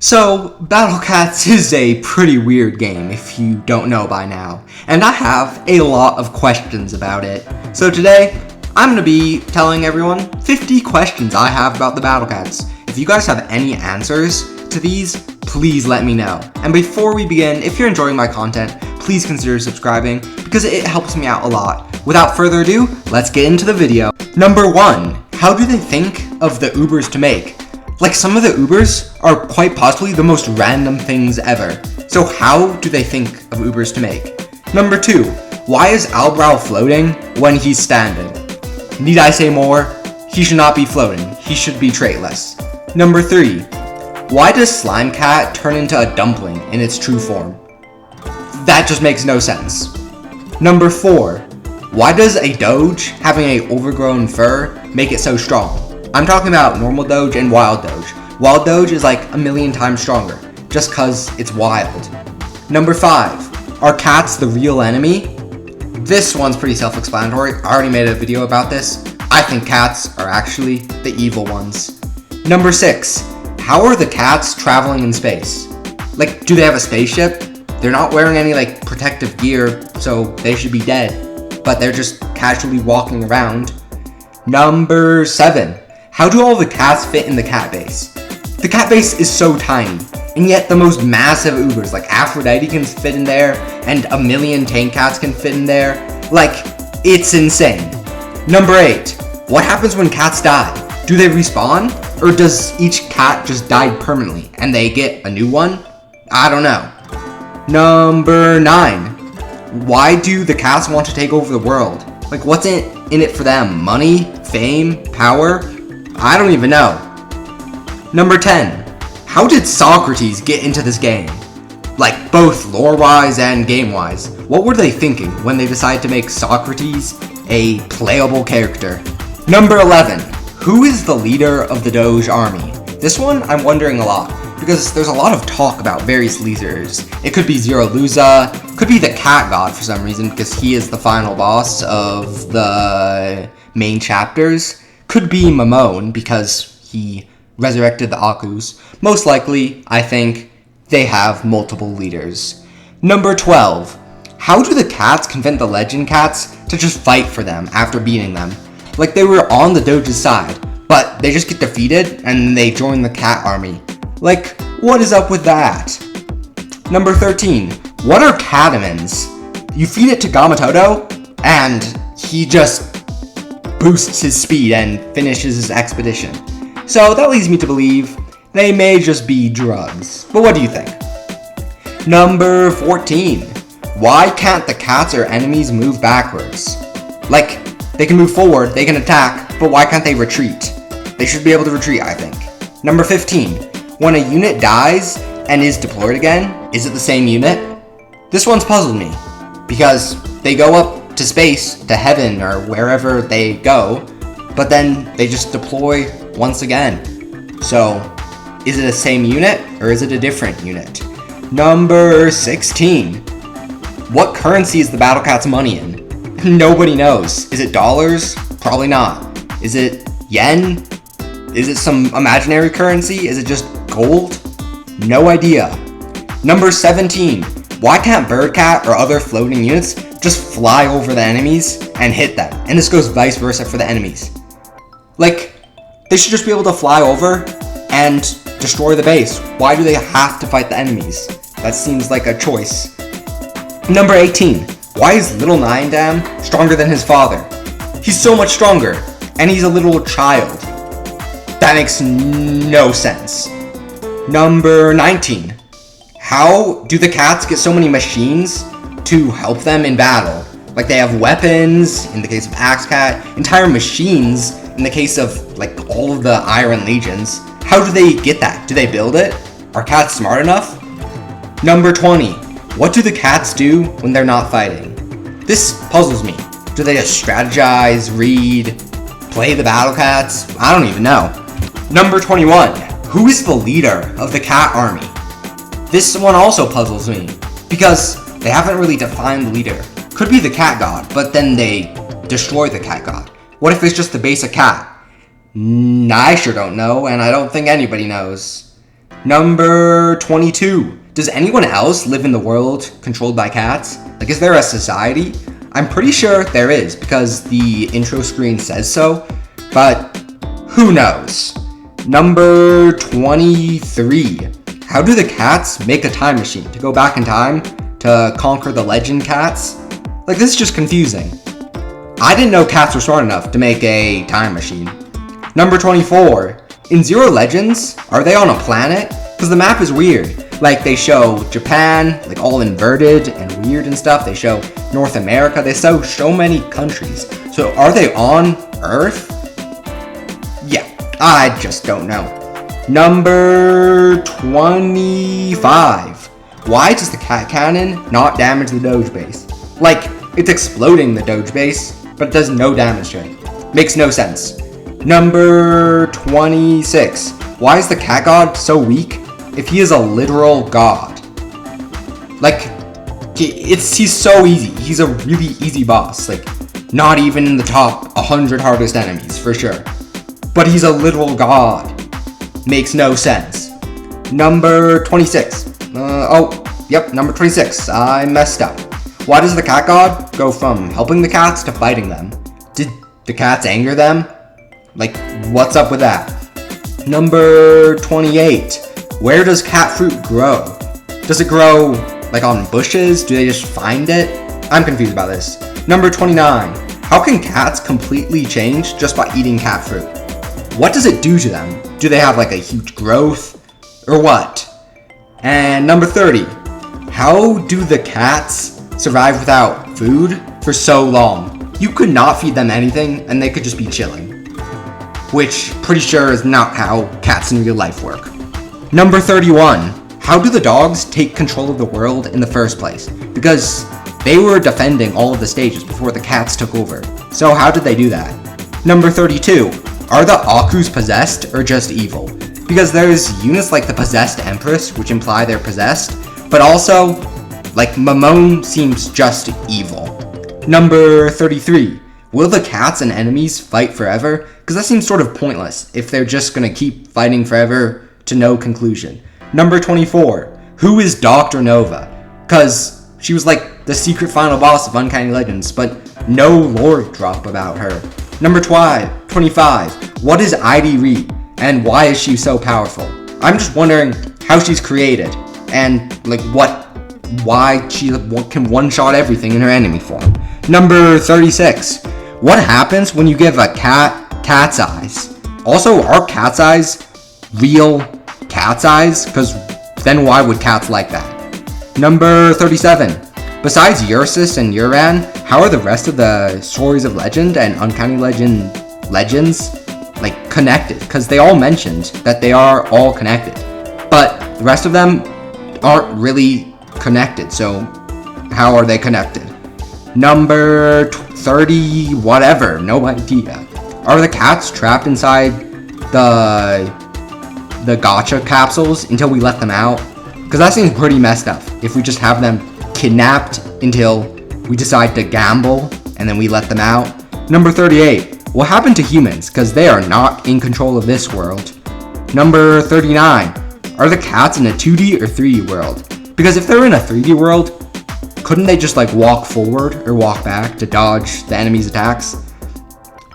So, Battle Cats is a pretty weird game if you don't know by now, and I have a lot of questions about it. So today, I'm going to be telling everyone 50 questions I have about the Battle Cats. If you guys have any answers to these, please let me know. And before we begin, if you're enjoying my content, please consider subscribing because it helps me out a lot. Without further ado, let's get into the video. Number 1. How do they think of the Ubers to make? Like, some of the Ubers are quite possibly the most random things ever. So how do they think of Ubers to make? Number 2. Why is Albrow floating when he's standing? Need I say more? He should not be floating. He should be traitless. Number 3. Why does Slime Cat turn into a dumpling in its true form? That just makes no sense. Number 4. Why does a Doge having a overgrown fur make it so strong? I'm talking about normal Doge and wild Doge. Wild Doge is like a million times stronger, just cause it's wild. Number 5. Are cats the real enemy? This one's pretty self-explanatory. I already made a video about this. I think cats are actually the evil ones. Number 6. How are the cats traveling in space? Like, do they have a spaceship? They're not wearing any like protective gear, so they should be dead. But they're just casually walking around. Number 7. How do all the cats fit in the cat base? The cat base is so tiny, and yet the most massive Ubers, like Aphrodite can fit in there, and a million tank cats can fit in there. Like, it's insane. Number 8. What happens when cats die? Do they respawn? Or does each cat just die permanently, and they get a new one? I don't know. Number 9. Why do the cats want to take over the world? Like, what's in it for them? Money? Fame? Power? I don't even know. Number 10. How did Socrates get into this game? Like, both lore-wise and game-wise. What were they thinking when they decided to make Socrates a playable character? Number 11. Who is the leader of the Doge army? This one I'm wondering a lot, because there's a lot of talk about various leaders. It could be Zero Luza, could be the Cat God for some reason, because he is the final boss of the main chapters. Could be Mamone, because he resurrected the Akus. Most likely, I think, they have multiple leaders. Number 12. How do the cats convince the legend cats to just fight for them after beating them? Like, they were on the Doge's side, but they just get defeated and they join the cat army. Like, what is up with that? Number 13. What are catamins? You feed it to Gamatoto, and he just boosts his speed and finishes his expedition. So that leads me to believe they may just be drugs. But what do you think? Number 14. Why can't the cats or enemies move backwards? Like, they can move forward, they can attack, but why can't they retreat? They should be able to retreat, I think. Number 15. When a unit dies and is deployed again, is it the same unit? This one's puzzled me, because they go up to space, to heaven, or wherever they go, but then they just deploy once again. So, is it the same unit, or is it a different unit? Number 16. What currency is the Battle Cat's money in? Nobody knows. Is it dollars? Probably not. Is it yen? Is it some imaginary currency? Is it just gold? No idea. Number 17. Why can't Birdcat or other floating units just fly over the enemies and hit them? And this goes vice versa for the enemies. Like, they should just be able to fly over and destroy the base. Why do they have to fight the enemies? That seems like a choice. Number 18. Why is Little Nine Dam stronger than his father? He's so much stronger, and he's a little child. That makes no sense. Number 19. How do the cats get so many machines to help them in battle? Like, they have weapons in the case of Axe Cat, entire machines in the case of like all of the Iron Legions. How do they get that? Do they build it? Are cats smart enough? Number 20. What do the cats do when they're not fighting? This puzzles me. Do they just strategize, read, play the Battle Cats? I don't even know. Number 21. Who is the leader of the cat army? This one also puzzles me, because they haven't really defined the leader. Could be the cat god, but then they destroy the cat god. What if it's just the basic cat? I sure don't know, and I don't think anybody knows. Number 22. Does anyone else live in the world controlled by cats? Like, is there a society? I'm pretty sure there is because the intro screen says so, but who knows? Number 23. How do the cats make a time machine to go back in time to conquer the legend cats? Like, this is just confusing. I didn't know cats were smart enough to make a time machine. Number 24. In Zero Legends, are they on a planet? Because the map is weird. Like, they show Japan, like all inverted and weird and stuff. They show North America. They show so many countries. So are they on Earth? Yeah, I just don't know. Number 25. Why does the cat cannon not damage the Doge base? Like, it's exploding the Doge base, but it does no damage to it. Makes no sense. Number 26. Why is the cat god so weak if he is a literal god? Like, he's so easy. He's a really easy boss. Like, not even in the top 100 hardest enemies, for sure. But he's a literal god. Makes no sense. Number 26. Number 26. I messed up. Why does the cat god go from helping the cats to fighting them? Did the cats anger them? Like, what's up with that? Number 28. Where does cat fruit grow? Does it grow, like, on bushes? Do they just find it? I'm confused about this. Number 29. How can cats completely change just by eating cat fruit? What does it do to them? Do they have, like, a huge growth? Or what? And number 30. How do the cats survive without food for so long? You could not feed them anything, and they could just be chilling. Which, pretty sure is not how cats in real life work. Number 31. How do the dogs take control of the world in the first place? Because they were defending all of the stages before the cats took over. So how did they do that? Number 32. Are the Akus possessed or just evil? Because there's units like the Possessed Empress, which imply they're possessed, but also, like, Mamone seems just evil. Number 33. Will the cats and enemies fight forever? Because that seems sort of pointless if they're just gonna keep fighting forever to no conclusion. Number 24. Who is Dr. Nova? Because she was like the secret final boss of Uncanny Legends, but no lore drop about her. Number 25. What is ID Reed? And why is she so powerful? I'm just wondering how she's created and like why she can one-shot everything in her enemy form. Number 36. What happens when you give a cat's eyes? Also, are cat's eyes real cat's eyes? Because then why would cats like that? Number 37. Besides Ursus and Uran, how are the rest of the Stories of Legend and Uncanny Legends like connected? Because they all mentioned that they are all connected, but the rest of them aren't really connected. So how are they connected? Number 30 whatever, no idea. Are the cats trapped inside the gacha capsules until we let them out? Because that seems pretty messed up if we just have them kidnapped until we decide to gamble and then we let them out. Number 38. What happened to humans? Because they are not in control of this world. Number 39. Are the cats in a 2D or 3D world? Because if they're in a 3D world, couldn't they just like walk forward or walk back to dodge the enemy's attacks?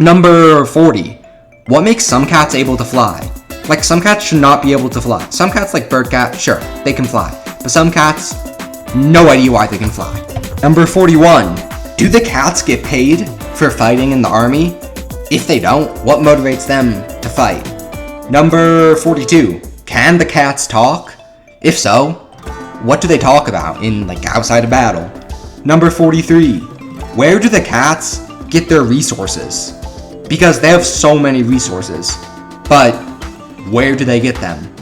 Number 40. What makes some cats able to fly? Like, some cats should not be able to fly. Some cats, like Bird Cat, sure, they can fly. But some cats, no idea why they can fly. Number 41. Do the cats get paid for fighting in the army? If they don't, what motivates them to fight? Number 42. Can the cats talk? If so, what do they talk about in, like, outside of battle? Number 43. Where do the cats get their resources? Because they have so many resources. But where do they get them?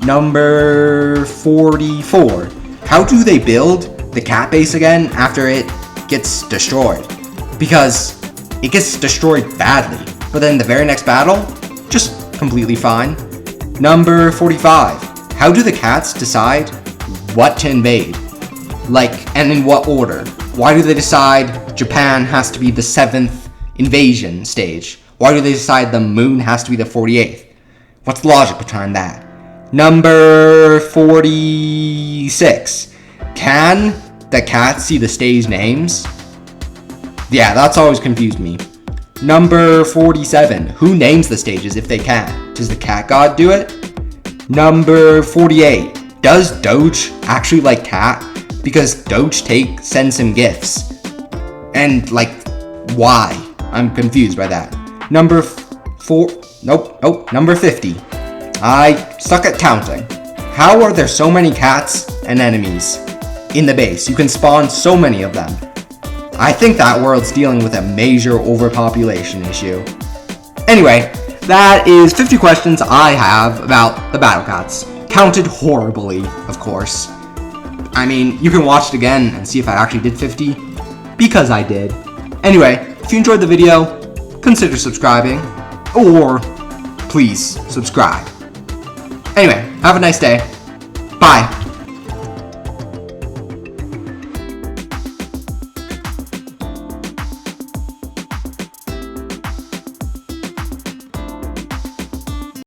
Number 44. How do they build the cat base again after it gets destroyed? Because it gets destroyed badly, but then the very next battle, just completely fine. Number 45. How do the cats decide what to invade? Like, and in what order? Why do they decide Japan has to be the 7th invasion stage? Why do they decide the moon has to be the 48th? What's the logic behind that? Number 46. Can the cat see the stage names? Yeah, that's always confused me. Number 47. Who names the stages if they can? Does the cat god do it? Number 48. Does Doge actually like cat? Because Doge sends him gifts. And like, why? I'm confused by that. Number 50. I suck at counting. How are there so many cats and enemies in the base? You can spawn so many of them. I think that world's dealing with a major overpopulation issue. Anyway, that is 50 questions I have about the Battle Cats. Counted horribly, of course. I mean, you can watch it again and see if I actually did 50, because I did. Anyway, if you enjoyed the video, consider subscribing, or please subscribe. Anyway, have a nice day. Bye.